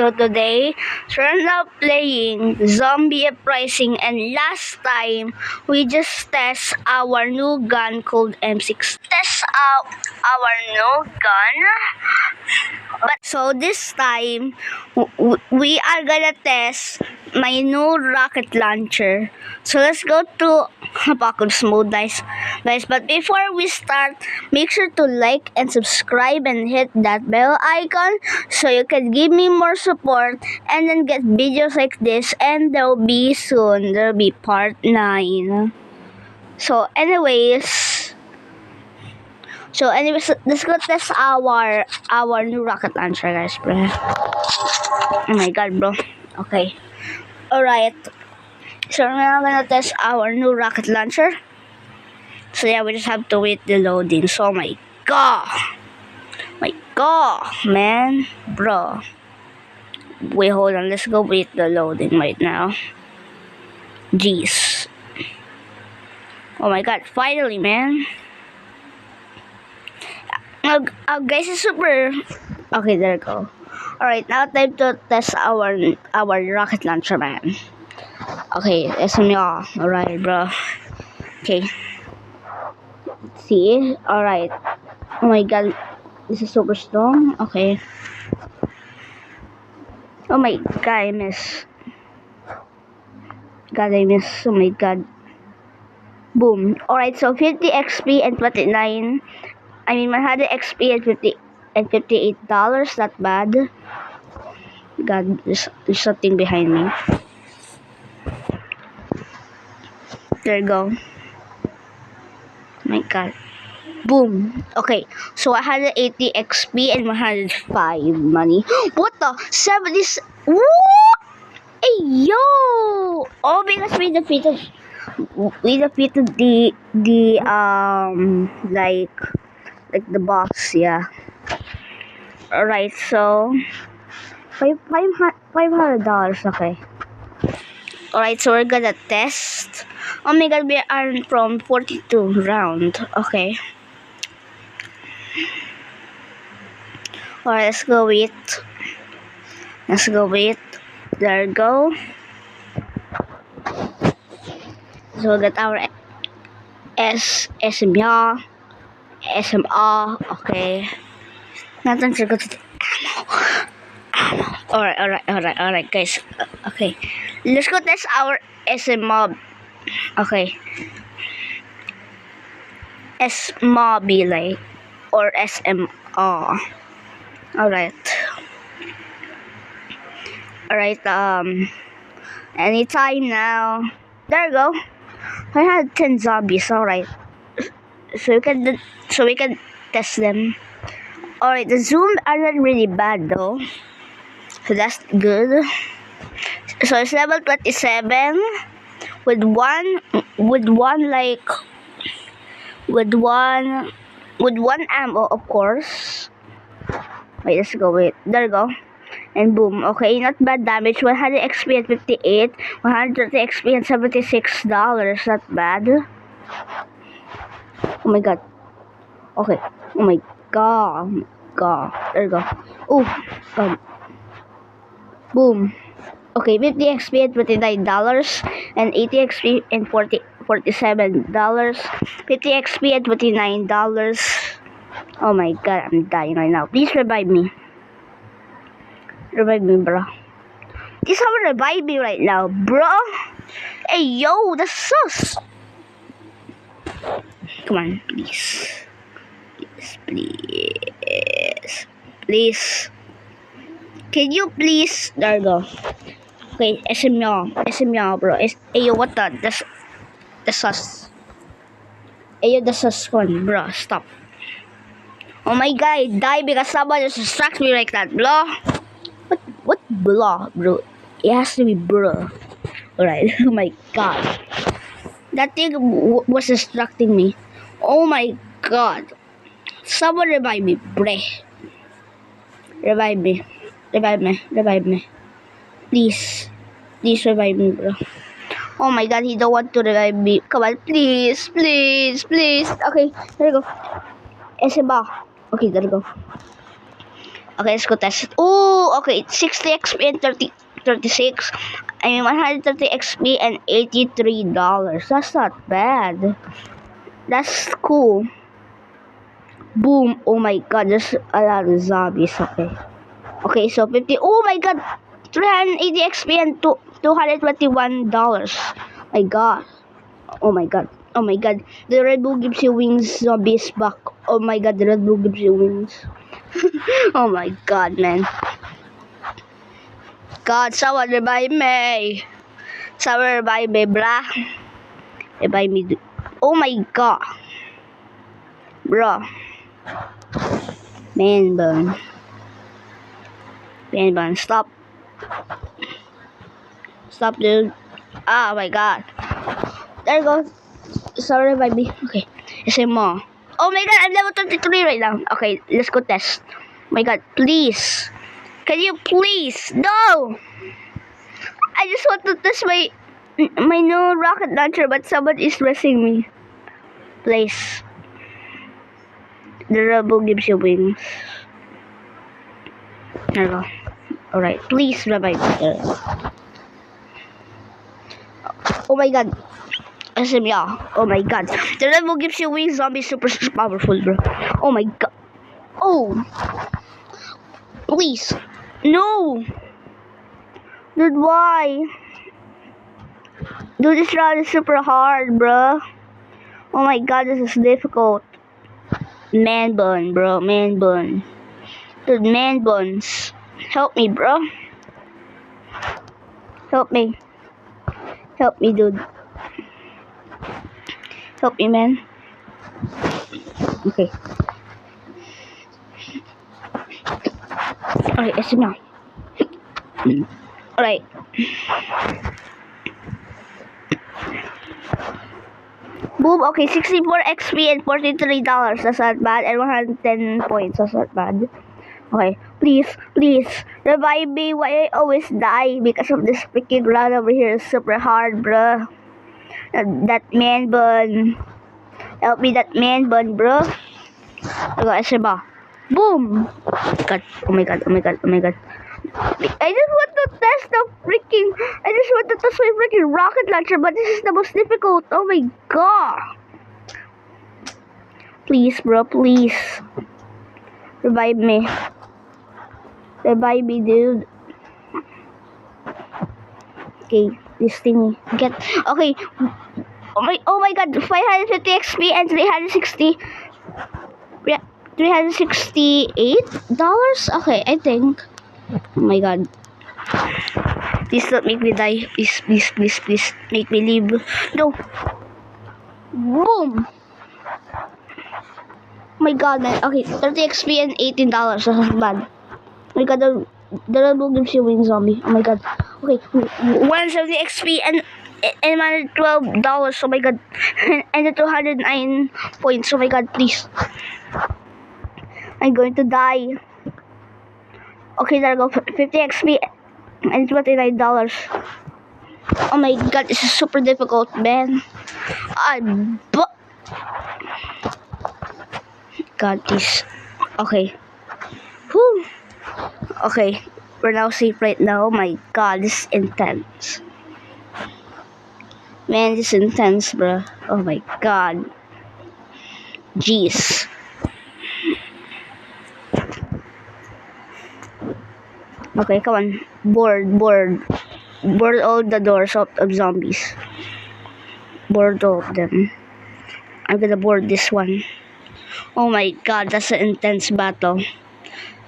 So today, we're now playing Zombie Uprising, and last time, we just test our new gun called M6. Test out our new gun. But so this time, we are gonna test my new rocket launcher. So let's go to apocalypse mode, guys. But before we start, make sure to like and subscribe and hit that bell icon so you can give me more support and then get videos like this, and there'll be part 9. So anyways, let's go test our new rocket launcher, guys, bro. Oh my god, bro. Okay. Alright. So we're now gonna test our new rocket launcher. So yeah, we just have to wait the loading. So my god, man, bro. Wait, hold on. Let's go wait the loading right now. Jeez. Oh my god, finally, man. Guys, it's super. Okay, there we go. Alright, now time to test our rocket launcher, man. Okay, listen y'all. Alright, bro. Okay. See? Alright. Oh my god. This is super strong. Okay. Oh my god, I miss. Oh my god. Boom. Alright, so 50 XP and 29. I mean, 100 XP and $58. Not bad. God, there's something behind me. There you go. My god. Boom. Okay, so 180 XP and 105 money. What the? 70s? What? Hey, yo! Oh, because we defeated the like the boss, yeah. Alright, so $500, okay. Alright, so we're gonna test. Oh my god, we are from 42 round. Okay. Alright, let's go wait. There we go. So we got our SMR. Okay. Now time to go to the ammo. Alright, guys. Okay. Let's go test our SMR. Okay. SMobile or SMR. Alright, anytime now. There we go. I had 10 zombies. Alright, so we can test them. Alright, the zoom aren't really bad though, so that's good. So it's level 27 with one ammo, of course. Wait, let's go. Wait, there we go. And boom. Okay, not bad damage. 100 XP at 58, 130 XP at $76. Not bad. Oh my god. Okay. Oh my god. There we go. Oh god. Boom. Okay, 50 XP at $29 and 80 XP and $47. 50 XP at $29. Oh my god, I'm dying right now. Please revive me. Revive me, bro. Please someone revive me right now, bro. Hey, yo, that's sus. Come on, please. Please. Can you please? There we go. Okay, SMR, bro. Hey, yo, what the? That's sus. Hey, yo, that's sus one, bro. Stop. Oh my god, I died because someone just distracts me like that, bro. What blah, bro? It has to be bro. Alright, oh my god. That thing was distracting me. Oh my god. Someone revive me, bre. Revive me. Please revive me, bro. Oh my god, he don't want to revive me. Come on, please. Okay, there we go. SMR. Okay, there we go. Okay, let's go test it. Oh, okay, 60 XP and 36. I mean, 130 XP and $83. That's not bad. That's cool. Boom. Oh my god, there's a lot of zombies. Okay. Okay, so 50. Oh my god. 380 XP and $221. My god. Oh my god. Oh my god. The Red Bull gives you wings. Zombie is back. Oh my god, the Red Bull gives you wings. Oh my god, man. God, someone revive me. Someone revive me, brah. Revive me. Oh my god. Bro. Man bun. Man bun, stop. Stop, dude. Oh my god. There you go. Sorry, baby. Okay. Isa mo. Oh my god, I'm level 33 right now. Okay, let's go test. Oh my god, please. Can you please? No! I just want to test my new rocket launcher, but someone is stressing me. Please. The rebel gives you wings. There you go. Alright, please revive me. Oh my god. Oh my god. The rebel gives you wings. Zombie super powerful, bro. Oh my god. Oh. Please. No. Dude, why? Dude, this round is super hard, bro. Oh my god, this is difficult. Man bun, bro. Man bun. Dude, man buns. Help me, bro. Help me. Help me, dude. Help me, man. Okay. Alright, let's now. Alright. Boom, okay, 64 XP and $43. That's not bad. And 110 points. That's not bad. Okay, please, please, revive me. Why I always die? Because of this freaking run over here is super hard, bro. That man bun. Help me, that man bun, bro. Okay, isa ba? Boom! God, oh my god, oh my god, oh my god. I just want to test the freaking, I just want to test my freaking rocket launcher, but this is the most difficult. Oh my god. Please, bro, please. Revive me. Revive me, dude. Okay, this thingy. Get, okay. Oh my god, 550 XP and 360. Yeah, $368? Okay, I think. Oh my god. Please don't make me die. Please, please, please, please. Make me leave. No. Boom. Oh my god, man. Okay, 30 XP and $18. That's not bad. Oh my god, the Red Bull gives you wings, zombie. Oh my god. Okay, 170 XP and $112. Oh my god. And the 209 points. Oh my god, please. I'm going to die. Okay, there I go. 50 XP and $29. Oh my god, this is super difficult, man. God, this. Okay. Whew. Okay, we're now safe right now. Oh my god, this is intense. Man, this is intense, bro. Oh my god. Jeez. Okay, come on. Board all the doors of zombies. Board all of them. I'm gonna board this one. Oh my god, that's an intense battle.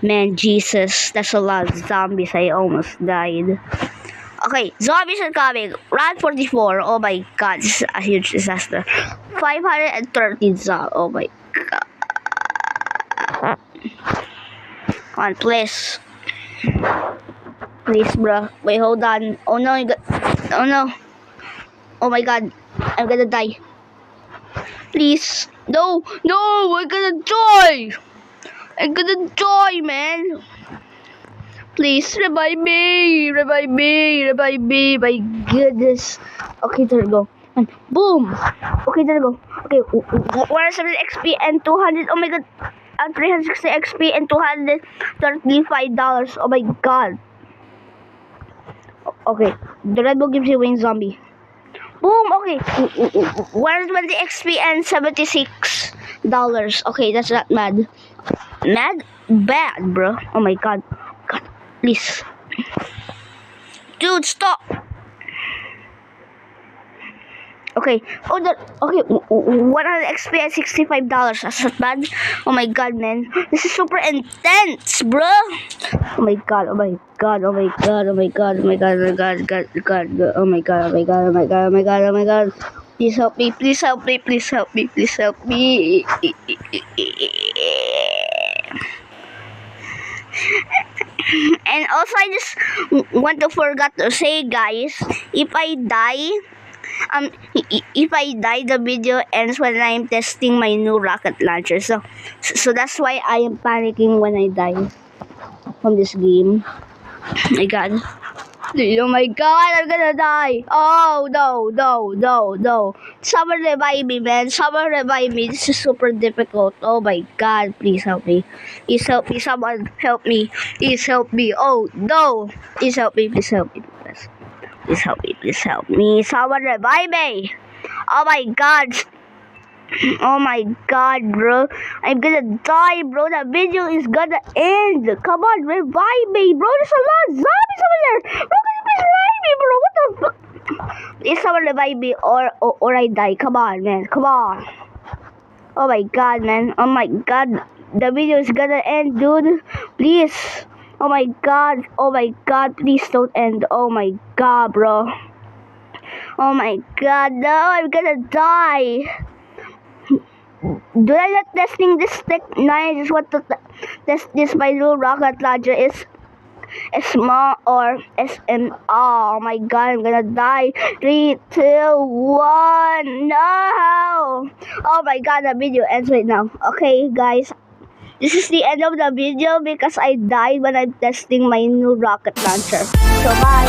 Man, Jesus, that's a lot of zombies. I almost died. Okay, zombies are coming. Round 44. Oh my god, this is a huge disaster. 530 zombies. Oh my god. Come on, please. Please, bro. Wait, hold on. Oh no, oh no. Oh my god, I'm gonna die. Please. No, I'm gonna die. I'm gonna die, man. Please, revive me. Revive me. Revive me. My goodness. Okay, there we go. And boom. Okay, there we go. Okay, 170 XP and 200. Oh my god. 360 XP and $235. Oh my god. Okay, the Red Bull gives you wing zombie. Boom, okay. 120 XP and $76. Okay, that's not mad. Mad? Bad, bro. Oh my god. God, please. Dude, stop. Okay. Oh, okay. 100 XP and $65. That's not bad. Oh my god, man. This is super intense, bro. Oh my god. Oh my god. Oh my god. Oh my god. Oh my god. Oh my god. God. Oh my god. Oh my god. Oh my god. Oh my god. Oh my god. Please help me. Please help me. Please help me. Please help me. And also, I just want to forget to say, guys, if I die, the video ends when I'm testing my new rocket launcher. So that's why I am panicking when I die from this game. My god. Oh my god, I'm gonna die. Oh, no. Someone revive me, man. Someone revive me. This is super difficult. Oh my god, please help me. Please help me. Someone help me. Please help me. Oh, no. Please help me. Please help me. Please help me. Please help me. Someone revive me. Oh my god. Oh my god, bro. I'm gonna die, bro. The video is gonna end. Come on, revive me, bro. There's a lot of zombies over there. Bro, can you please revive me, bro? What the fuck? Please someone revive me or I die. Come on, man. Come on. Oh my god, man. Oh my god. The video is gonna end, dude. Please. Oh my god. Oh my god. Please don't end. Oh my god, bro. Oh my god. No, I'm gonna die. Do I not testing this tech? No, I just want to test this my new rocket launcher is small or SM. Oh my god, I'm gonna die. 3, 2, 1. No! Oh my god, the video ends right now. Okay, guys. This is the end of the video because I died when I'm testing my new rocket launcher. So bye.